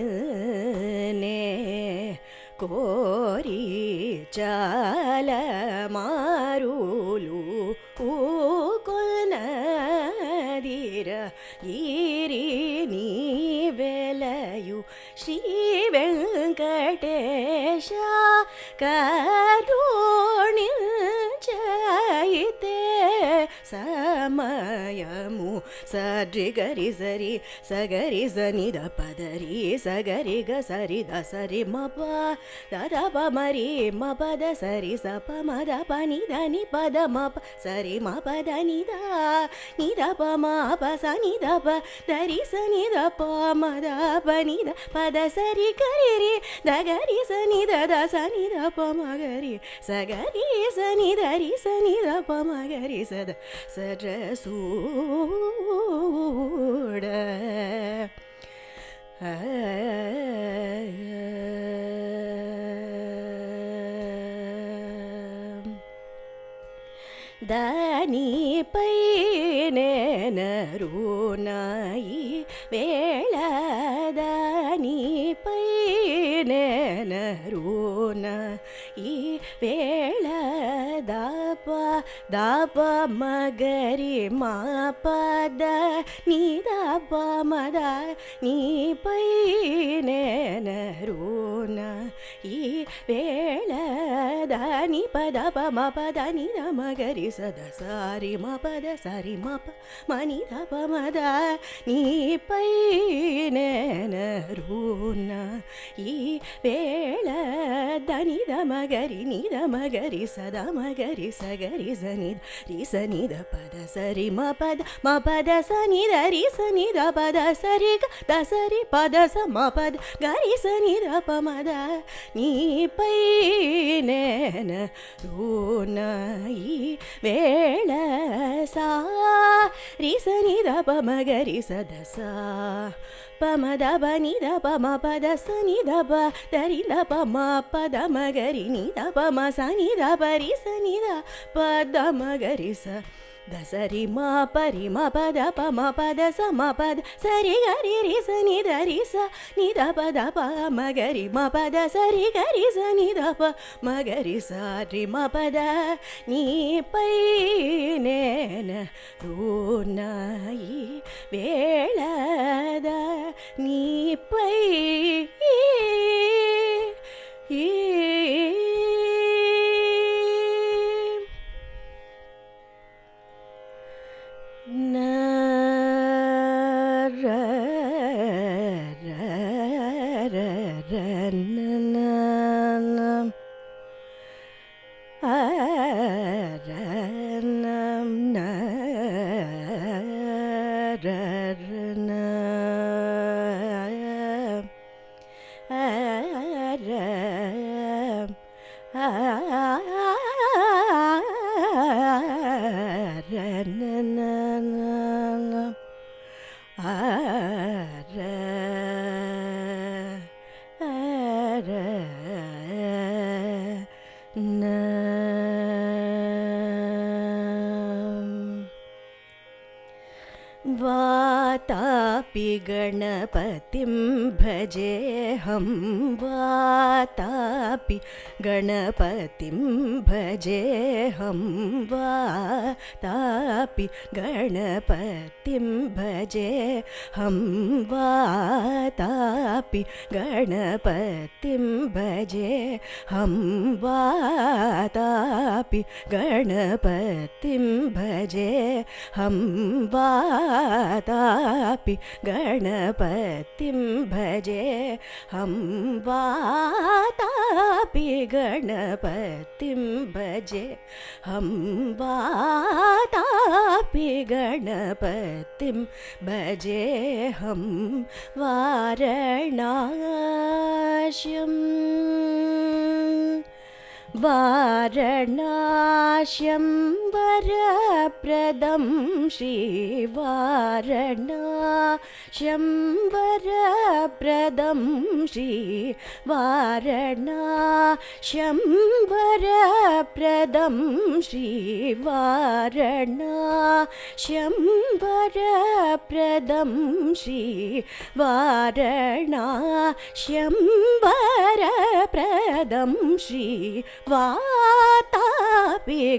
ಸಜ್ಜಸೂಡನಿನ್ನೆ ಕೋರಿ ಚಾಲ ಮಾರುಲು ಕೊನದಿರ ಗಿರಿ ನೀವೆಲಯು ಶ್ರೀ ವೆಂಕಟೇಶ ಕರುಣಿಂಚಯಿತೆ ಸಮಯಮು ಸರಿ ಗರಿ ಸರಿ ಸಗರಿ ಸನಿದ ಪದರಿ ಸಗರಿ ಗ ಸರಿ ದ ಸರಿ ಮಪ ದದ ಪ ಮರಿ ಮ ಪದ ಸರಿ ಸ ಪ ಮದ ಪ ನಿದ ನಿ ಪದ ಮ ಪ ಸರಿ ಮ ಪದ ನಿದ ನಿದ ಪ ಮ ಪ ಸ ನಿದ ಪ ದರಿ ಸ ನಿದ ಪ ಮದ ಪ ನಿದ ಪದ ಸರಿ ಗರಿ ರಿ ದ ಗರಿ ಸ ನಿದ ದ ಸ ನಿದ ಪ ಮ ಗರಿ ಸ ಗರಿ ಸ ನಿದ ರಿ ಸ ನಿದ ಪ ಮ ಗರಿ ಸ ದ ಸಜ್ಜಸೂಡ ದಾನಿ ಪೈನೆನರುನಾಯಿ ವೇಳ ದಾನಿ ಪೈನೆನರುನ ಈ ವೇಳ ದಾಪ ದಾಪ ಮಗರಿ ಮಾ ಪದ ನೀ ದಾಪ ಮದ ನೀ ಪೈನೆನರುನ ಈ ವೇಳ ದಾನಿ ಪದ ಪ ಮ ಪದ ನೀ ದ ಮಗರಿ ಸದ ಸಾರಿ ಮ ಪದ ಸರಿ ಮ ಪ ಮನಿ ದ ಪ ಮದ ನೀ ಪೈನೆನರುನ ಈ ವೇಳ ದನಿ ದ ಮಗರಿ ನೀ ದ ಮಗರಿ ಸದ ಮಗರಿ ಸಗರಿ ಸನಿ ರಿ ಸನಿ ದ ಪದ ಸರಿ ಮ ಪದ ಸನಿ ದ ರಿ ಸನಿ ದ ಪದ ಸರಿ ಗ ದ ಸರಿ ಪದ ಸ ಮ ಪದ ಗರಿ ಸನಿ ದ ಪ ಮದ ನೀ ಪೈನೆನರುನ ಈ ವೇಳ ಸಾ ರಿ ಸನಿ ದ ಪ ಮಗರಿ ಸದ ಸಾ ಪ ಮದ ಬ ನಿ ದ ಪ ಮ ಪದ ಸ ನಿ ದ ಪ ದರಿ ದ ಪ ಮ ಪದ ಮಗರಿ ನಿ ದ ಪ ಮ ಸ ನಿ ದ ಪ ರಿ ಸ ನಿ ದ ಪ ದ ಮಗರಿ ಸ ದ ಸರಿ ಮ ಪರಿ ಮ ಪದ ಪ ಮ ಪದ ಸ ಮ ಪದ ಸರಿ ಗರಿ ರಿ ಸ ನಿ ದ ರಿ ಸ ನಿ ದ ಪ ದ ಪ ಮಗರಿ ಮ ಪದ ಸರಿ ಗರಿ ಸ ನಿ ದ ಪ ಮಗರಿ ಸ ರಿ ಮ ಪದ ನೀ ಪೈನೆನರುನ ಈ ವೇಳದ ನೀ ಪೈ वातापि गणपतिं भजेऽहं वातापि गणपतिं भजेऽहं वातापि गणपतिं भजेऽहं वातापि गणपतिं भजेऽहं वातापि गणपतिं भजेऽहं वातापि गणपतिं भजेऽहं वातापि गणपतिं भजे हम वातापि गणपतिं भजे हम वारणास्यं वारणास्यं वरप्रदं श्रीवारणास्यं वरप्रदं श्रीवारणास्यं वरप्रदं श्रीवारणास्यं वरप्रदं श्रीवारणास्यं वरप्रदं श्रीवातापि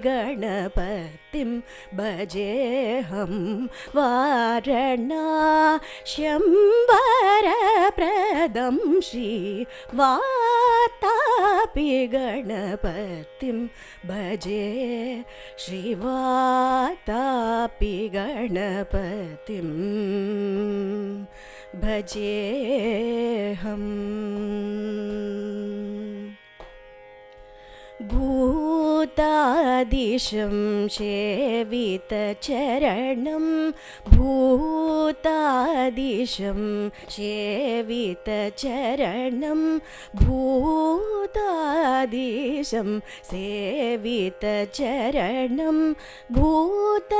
गणपतिं भजेऽहं वारणास्यं वरप्रदं श्रीवातापि गणपतिं भजे श्रीवातापि गणपतिं भजेऽहम् भूतादिशं सेवितचरणं भूतादिशं सेवितचरणं भूतादिशं सेवितचरणं भूतभौतिका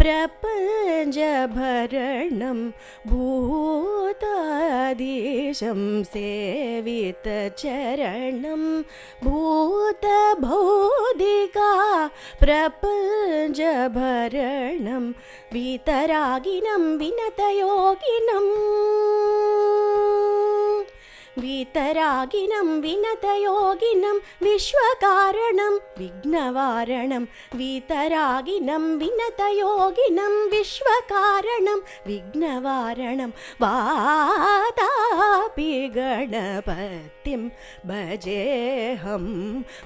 प्रपञ्चभरणं भूतादिशं सेवितचरणं भूतभौतिका प्रपञ्चभरणं वीतरागिनं विनतयोगिनं वीतरागिनं विनतयोगिनं विश्वकारणं विघ्नवारणं वीतरागिनं विनतयोगिनं विश्वकारणं विघ्नवारणं वातापि गणपतिं भजेऽहं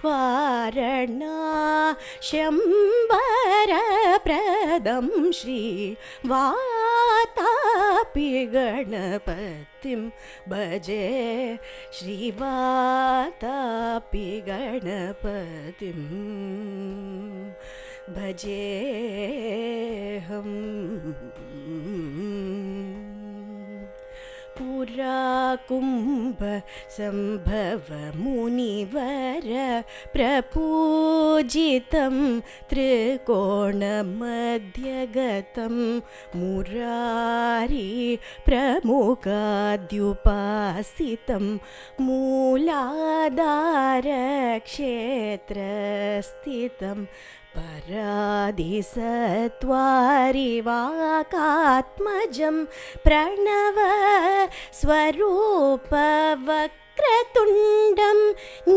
वारणास्यं वरप्रदं श्रीवातापि गणपतिं भजे श्रीवातापि गणपतिं भजेऽहम् पुरा कुम्भ सम्भव मुनिवर प्रपूजितं त्रिकोणमध्यगतं मुरारी प्रमुखाद्युपासितं मूलाधारक्षेत्रस्थितं परादिसत्वारिवाकात्मजं प्रणव स्वरूपवक्रतुण्डं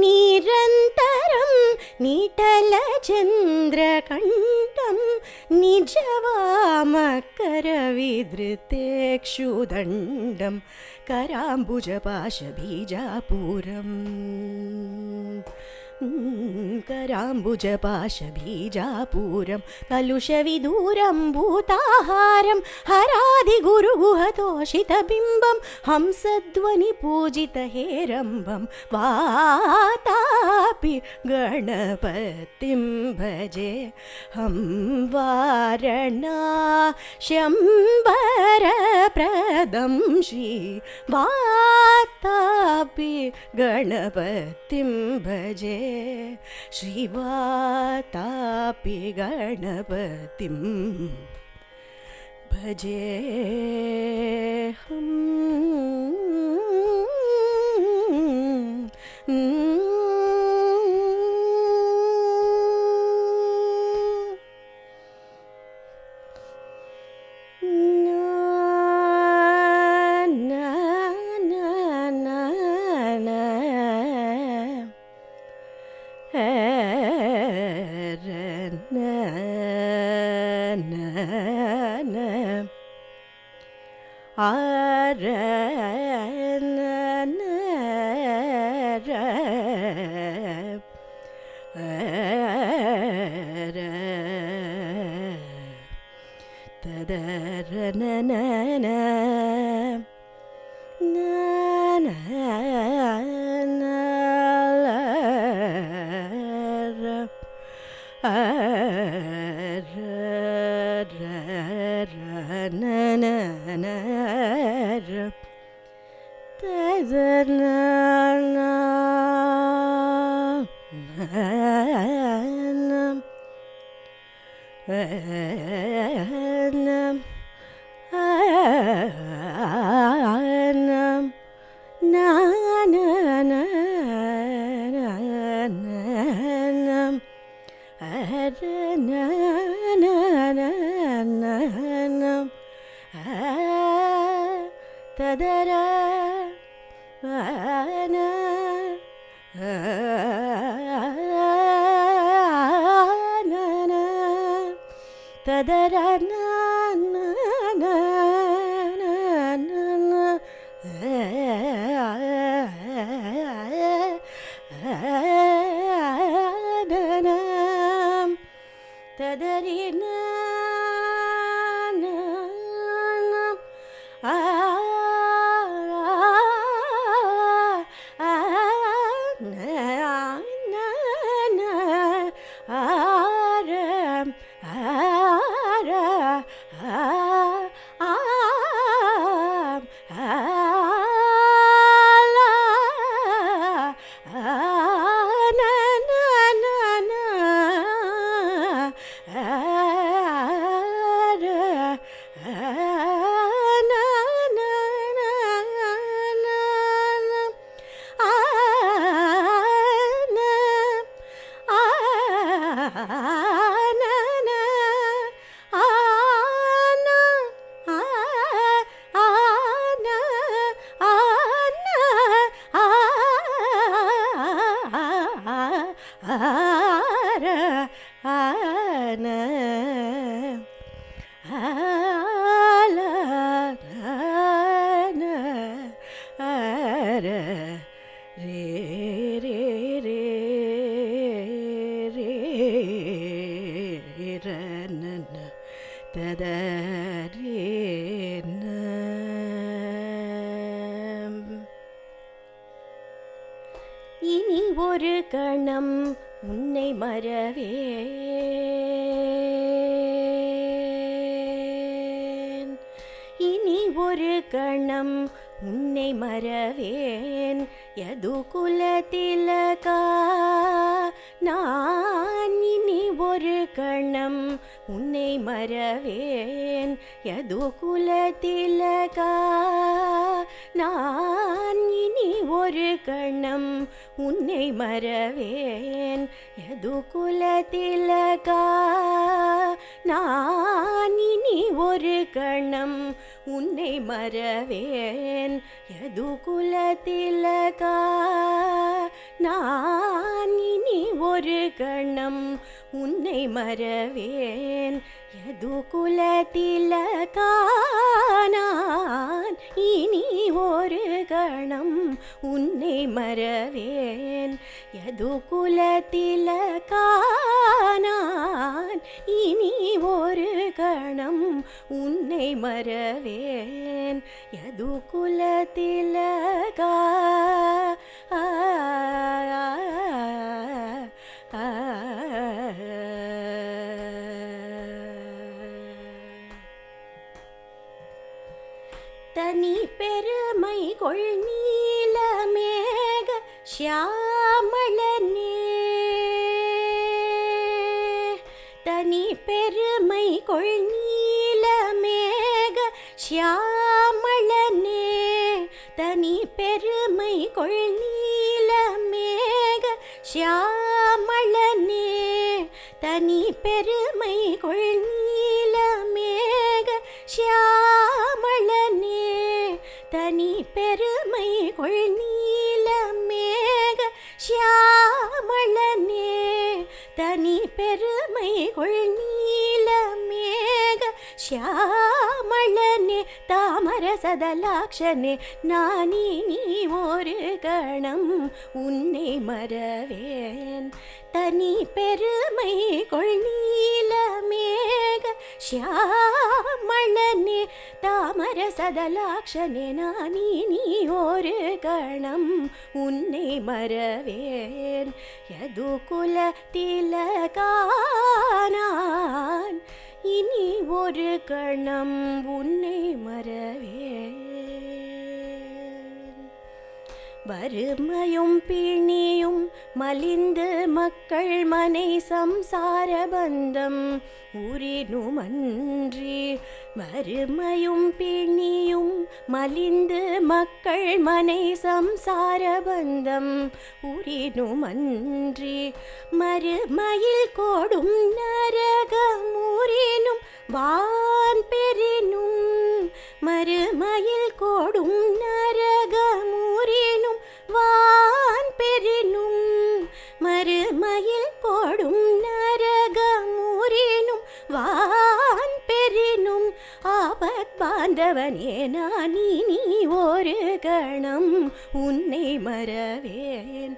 निरन्तरं निटलचन्द्रकण्ठं निजवामकरविधृतेक्षुदण्डं कराम्बुजपाशबीजापुरम् कराम्बुजपाशबीजापुरं कलुषविदूरं भूताहारं हरादिगुरुगुहतोषितबिम्बं हंसध्वनिपूजितहेरम्बं वातापि गणपतिं भजे हम वारणास्यं वरप्रदं श्रीवातापि गणपतिं भजे श्रीवातापि गणपतिं भजेऽहम् na na na இனி ஒரு கணம் உன்னை மறவேன், இனி ஒரு கணம் உன்னை மறவேன், யது குலதிலகா நான் இனி ஒரு கணம் உன்னை மறவேன், யது குலதிலகா நான் இனி ஒரு கணம் உன்னை மறவேன், யது குலதிலகா நான் இனி ஒரு கணம் உன்னை மறவேன், யது குலதிலகா நான் இனி ஒரு கணம் உன்னை மறவேன், யது குலதிலகா நான் இனி ஒரு கணம் உன்னை மறவேன், யது குலதிலகா நான் இனி ஒரு கணம் உன்னை மறவேன், யது குலதிலகா தனி பெருமை கொள் நீலமேக ஷியாமளனே, தனி பெருமை கொள் நீலமேக ஷியாமளனே, தனி பெருமை கொள் நீலமேக ஷியாமளனே, தனி பெருமை கொள் நீலமேக ஷியாமளனே, தனி பெருமை கொள் நீலமேக ஷியாமளனே, தனி பெருமை கொள் நீலமேக ஷியாமளனே, தாமரசதலாக்ஷனே நானி நீ ஒரு கணம் உன்னை மறவேன், தனி பெருமை கொள் நீலமேக ஷியாமளனே, தாமரசதலாக்ஷனே நானி நீ ஒரு கணம் உன்னை மறவேன், யது குலதிலகா நான் இனி ஒரு கணம் உன்னை மறவேன். வறுமையும் பிணியும் மலிந்து மக்கள் மனை சம்சார பந்தம் உரினுமன்றி. வறுமையும் பிணியும் மலிந்து மக்கள் மனை சம்சார பந்தம் உரினுமன்றி. மறுமையில் கோடும் நரகமுரினும் வான் பெறினும். மறுமையில் கோடும் நரகமுரினும் வான் பெறினும். மறுமையில் கோடும் நரகமுரினும் வான் பெறினும். ஆபத் பாந்தவனே நான் இனி ஒரு கணம் உன்னை மறவேன்.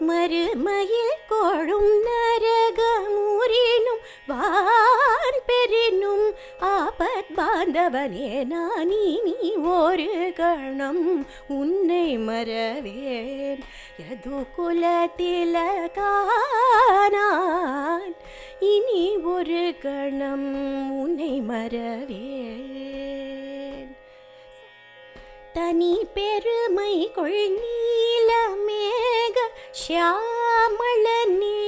மறுமையில் கோடும் நரகமுரினும் வான் பெறினும். ஆபத் பாந்தவனே நான் இனி ஒரு கணம் உன்னை மறவேன். யது குலத்திலகானான் இனி ஒரு கணம் உன்னை மறவேன். தனி பெருமை கொள் நீல மேக ஷியாமளனே.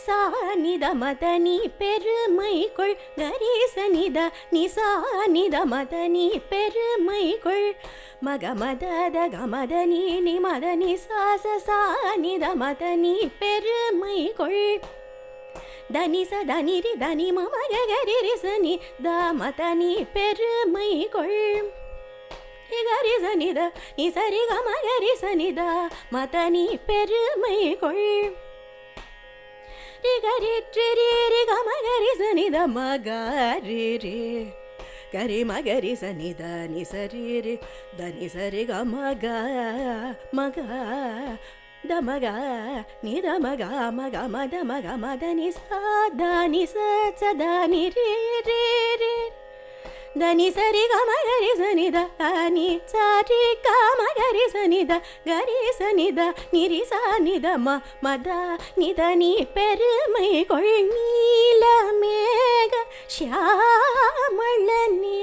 சானித மதனி பெருமை கொள் கரிசனித நிசானித மதனி பெருமை கொள். மகமதத கமதனி நிமதனி சாச சானித மதனி பெருமை கொள். தனி ச தனி ரி தனி மம கரி ரி சனி த மதனி பெருமை கொள். ரி சனித நி சரி கம கரி சனித மதனி பெருமை கொள். ரி கரி ரி ரி கம கரி சனித மகரி ரி கரி மகரி சனித நி சரி ரி தனி சரி கம க மக தமக நி தமக மக மத மக மத நி சத நி சத நி ரி ரி ரி தனி சரி கம கரி சனித தனி சரி கம கரி சனித கரி சனித நிரி சனித மத நித நீ பெருமை கொள் நீல மேக ஷியாமளனே.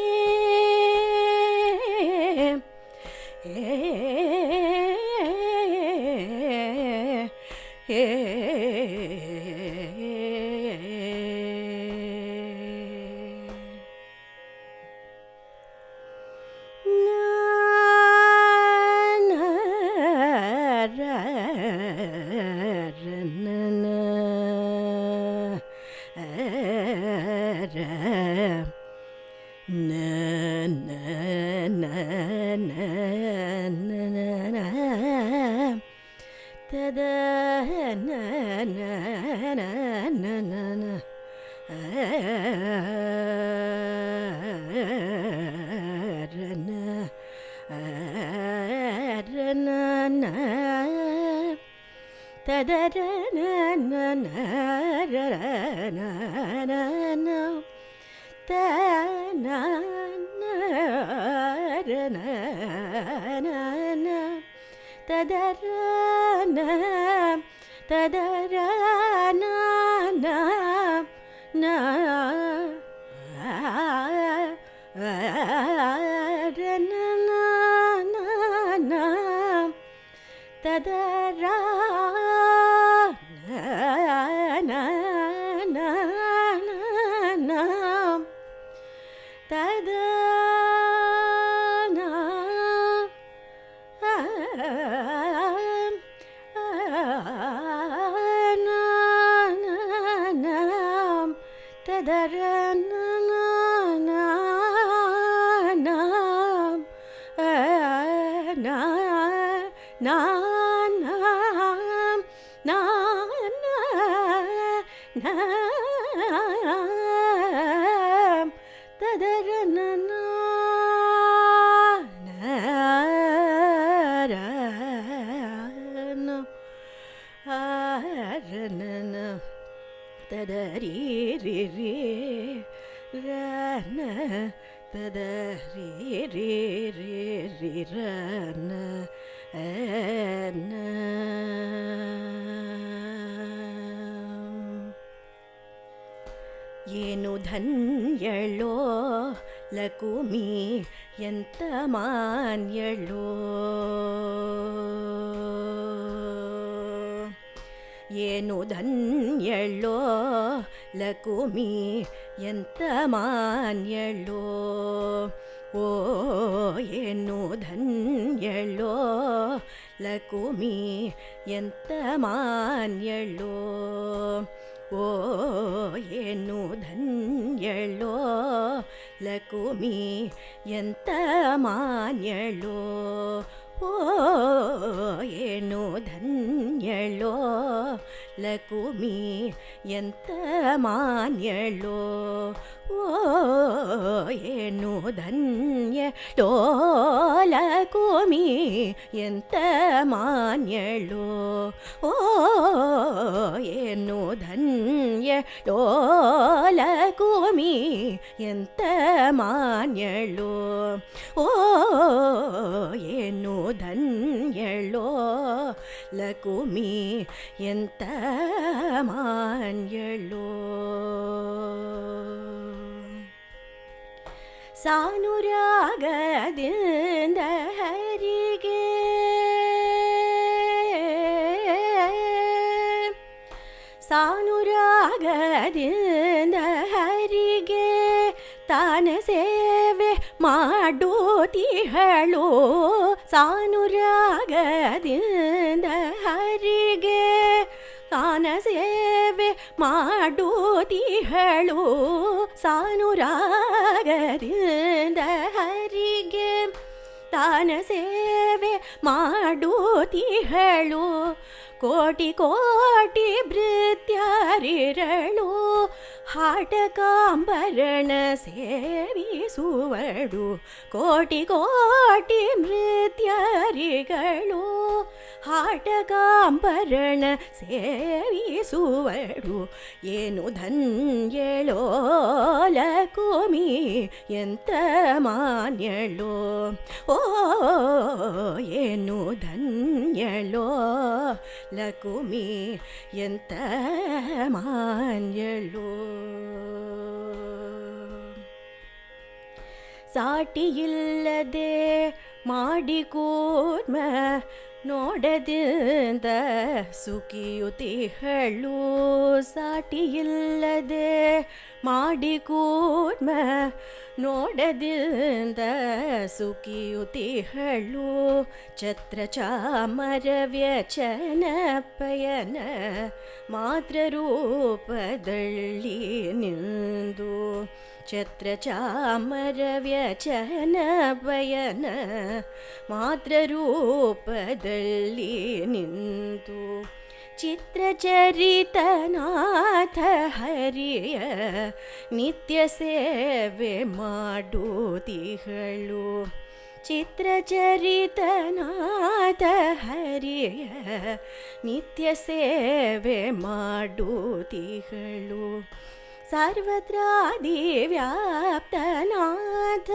ಏನು ಧನ್ಯಳೋ ಲಕುಮಿ ಎಂತ ಮಾನ್ಯಳೋ ಏನು ಧನ್ಯಳೋ ಲಕುಮಿ ಎಂತ ಮಾನ್ಯಳೋ ಓ ಏನು ಧನ್ಯಳೋ ಲಕುಮಿ ಎಂತ ಮಾನ್ಯಳೋ ಓ ಏನು ಧನ್ಯಳೋ ಲಕುಮಿ ಎಂತ ಮಾನ್ಯಳೋ ಓ ಏನು ಧನ್ಯಳೋ ಲಕುಮಿ ಎಂತ ಮಾನ್ಯಳೋ ಓ ಏನು ಧನ್ಯಳೋ ಲಕುಮಿ ಎಂತ ಮಾನ್ಯಳೋ ಓ ಏನು ಧನ್ಯಳೋ ಲಕುಮಿ ಎಂತ ಮಾನ್ಯಳೋ ಓ ಏನು ಧನ್ಯಳೋ ಲಕುಮಿ ಎಂತ ಮಾನ್ಯಳೋ ಸಾನುರಾಗದಿಂದ ಹರಿಗೆ ಸಾನುರಾಗದಿಂದ ಹರಿಗೆ ತಾನ ಸೇವೆ ಮಾಡುತ್ತಿಹಳು ಸಾನುರಾಗದಿಂದ ಹರಿಗೆ ತಾನ ಸೇವೆ ಮಾಡುತ್ತಿಹಳು ಸಾನುರಾಗದಿಂದ ಹರಿಗೆ ತಾನ ಸೇವೆ ಮಾಡುತ್ತಿಹಳು ಕೋಟಿ ಕೋಟಿ ಭೃತ್ಯರಿರಳು ಹಾಟಕಾಂಬರಣ ಸೇವಿಸುವಳು ಕೋಟಿ ಕೋಟಿ ಭೃತ್ಯರಿಗಳು ಹಾಟಕಾಂಬರಣ ಸೇವಿಸುವಳು ಏನು ಧನ್ಯಳೋ ಲಕುಮಿ ಎಂತ ಮಾನ್ಯಳೋ ಓ ಏನು ಧನ್ಯಳೋ ಲಕುಮಿ ಎಂತ ಮಾನ್ಯಳೋ ಸಾಟಿಯಿಲ್ಲದೆ ಮಾಡಿಕೂರ್ಮ ನೋಡದಿಂದ ಸುಖಿಯುತಿಹಳು ಸಾಟಿಯಿಲ್ಲದೆ ಮಾಡಿಕೂರ್ಮ ನೋಡದಿಂದ ಸುಖಿಯುತಿಹಳು ಛತ್ರ ಚಾಮರ ವ್ಯಚನ ಪಯನ ಮಾತ್ರ ರೂಪದಳ್ಳಿ ನಿಂದು ಛತ್ರ ಚಾಮರ ವ್ಯಚನ ಪಯನ ಮಾತ್ರ ರೂಪದಲ್ಲಿ ನಿಂತು ಚಿತ್ರಚರಿತನಾಥ ಹರಿಯ ನಿತ್ಯ ಸೇವೆ ಮಾಡುತ್ತಿಹಳು ಚಿತ್ರಚರಿತನಾಥ ಹರಿಯ ನಿತ್ಯ ಸೇವೆ ಮಾಡುತ್ತಿಹಳು ಸರ್ವತ್ರಾದಿ ವ್ಯಾಪ್ತನಾಥ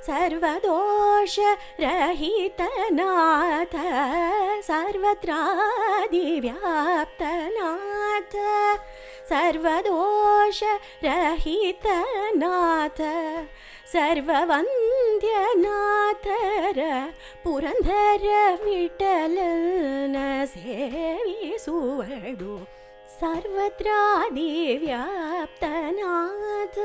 ಸರ್ವದೋಷ ರಹಿತನಾಥ ಸರ್ವತ್ರಾದಿ ವ್ಯಾಪ್ತನಾಥ ಸರ್ವದೋಷ ರಹಿತನಾಥ ಸರ್ವವಂದ್ಯನಾಥರ ಪುರಂದರ ವಿಠಲನ ಸೇವಿಸುವಳು ಸರ್ವತ್ರಾದಿ ವ್ಯಾಪ್ತನಾಥ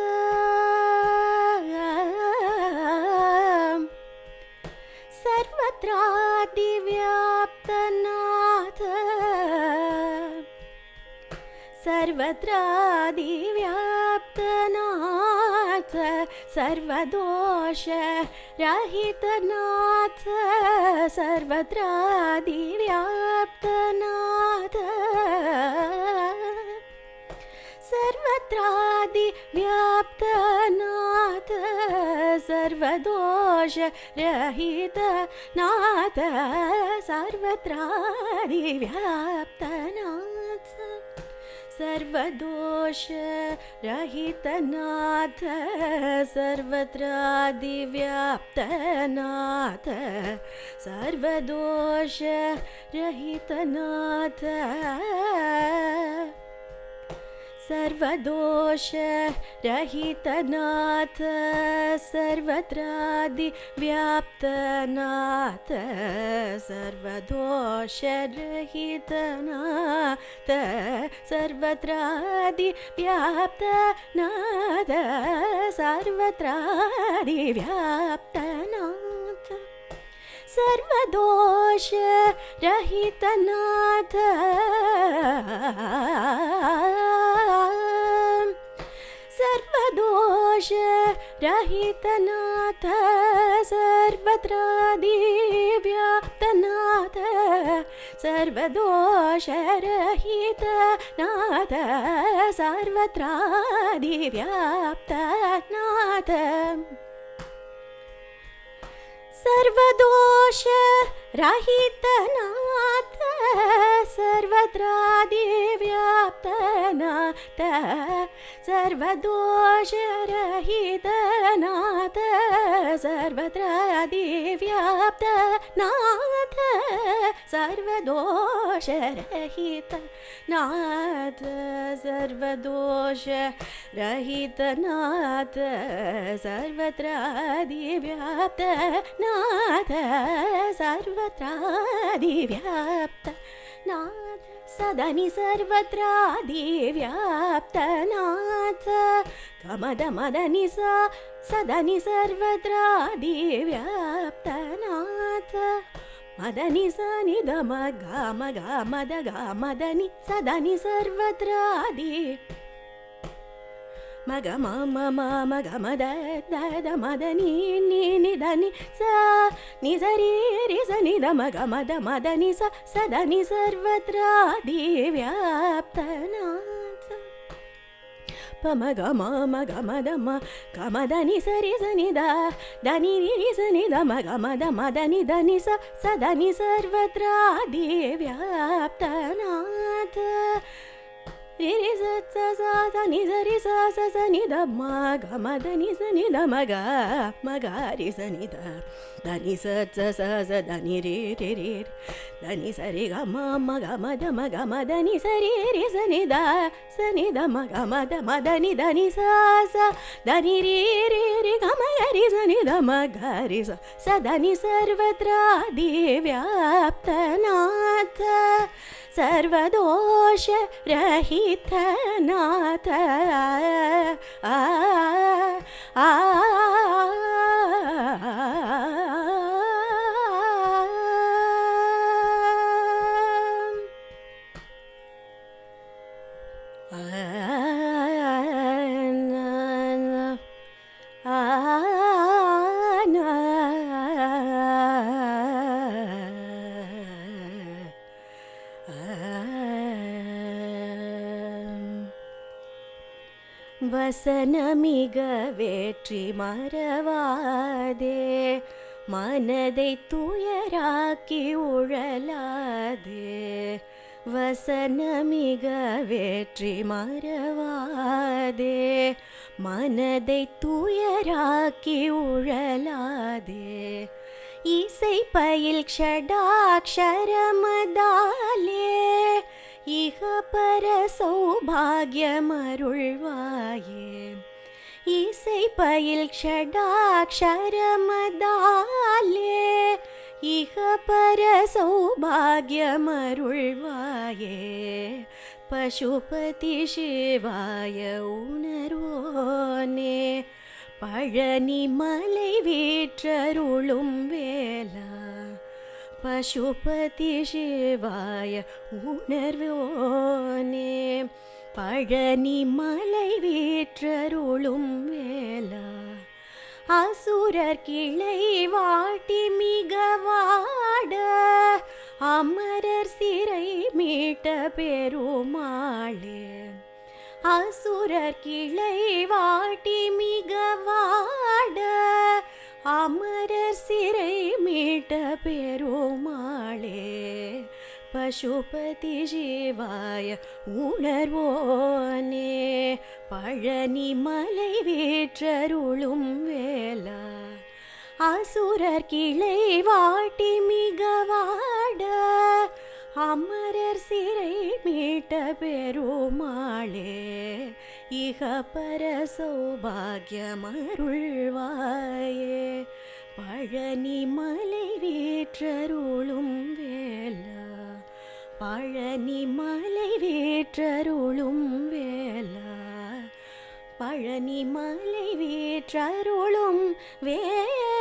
ಸರ್ವತ್ರಾದಿ ವ್ಯಾಪ್ತನಾಥ ಸರ್ವತ್ರಾದಿ ವ್ಯಾಪ್ತನಾಥ ಸರ್ವದೋಷ ರಹಿತನಾಥ ಸರ್ವತ್ರಾದಿ ವ್ಯಾಪ್ತನಾಥ ಸರ್ವತ್ರಾದಿ ವ್ಯಾಪ್ತನಾಥ ಸರ್ವದೋಷ ರಹಿತನಾಥ ಸರ್ವತ್ರಾದಿ ವ್ಯಾಪ್ತನಾಥ ಸರ್ವದೋಷ ರಹಿತನಾಥ ಸರ್ವತ್ರಾದಿ ವ್ಯಾಪ್ತನಾಥ ಸರ್ವದೋಷ ರಹಿತನಾಥ सर्वदोष रहितनाथ सर्वत्रादि व्याप्तनाथ सर्वदोष रहितनाथ सर्वत्रादि व्याप्तनाथ सर्वत्रादि व्याप्तनाथ सर्वदोष रहितनाथ सर्वदोष रहितनाथ सर्वत्रादि व्याप्तनाथ सर्वदोष रहितनाथ सर्वत्रादि व्याप्तनाथ सर्वदोष रहितनाथ सर्वत्रादि व्याप्तनाथ सर्वदोष रहितनाथ सर्वत्रादि व्याप्तनाथ सर्वदोष रहितनाथ सर्वदोष रहितनाथ सर्वत्रादि व्याप्तनाथ सर्वत्रादि व्याप्तनाथ सदनि सर्वत्रादि व्याप्तनाथ गमदमदनि सदनि सर्वत्रादि व्याप्तनाथ मदनि सनि दम गाम गामद गामदनि सदनि सर्वत्रादि मग मम मम गमद दद मदनि नि दनि स नि सरि रि स नि द मग मद मदनि स सदनि सर्वत्रादि व्याप्तनाथ पम गम मग मद म गमदनि सरि स नि द दनि रि स नि द मग मद मदनि दनि स सदनि सर्वत्रादि व्याप्तनाथ रि रि स स स नि स रि स स स नि द म ग म द नि स नि द म ग रि स नि द नि स स स स द नि रि रि रि द नि स रि ग म ग म द द नि स रि रि स नि द म ग म द नि स स द नि रि रि रि ग म रि स नि द म ग रि स स द नि सर्वत्रादि व्याप्तनाथ सर्वदोष रहितनाथ வசனமிக வேற்றி மறவாதே மனதை துயராக்கி உழலாதே வசனமிக வேற்றி மறவாதே மனதை துயராக்கி உழலாதே இசை பயில் ஷடாக்ஷரமதாலே இஹ பர சௌபாகியமருள்வாயே இசை பயில் ஷடாக்ஷரமதாலே இஹ பர சௌபாகியமருள்வாயே பசுபதி சிவாய உணர்வோனே பழனி மலை வீற்றருளும் வேலா பசுபதி சிவாய உணர்வோனே பழனி மலை வீற்றருளும் வேலா அசுரர் கிளை வாட்டி மிக வாட அமரர் சிறை மீட்ட பெருமாளே அசுரர் கிளை வாட்டி மிக வாட அமரர் சிறை மீட்ட பெருமாளே பசுபதி சிவாய உணர்வோனே பழனி மலை வீற்றருளும் வேலா அசுரர் கிளை வாட்டி மிக வாட அமரர் சிறை மீட்ட பெருமாளே இக பர சௌபாகியமருள்வாயே பழனி மலை வீற்றருளும் வேலா பழனி மலை வீற்றருளும் வேலா பழனி மலை வீற்றருளும் வேலா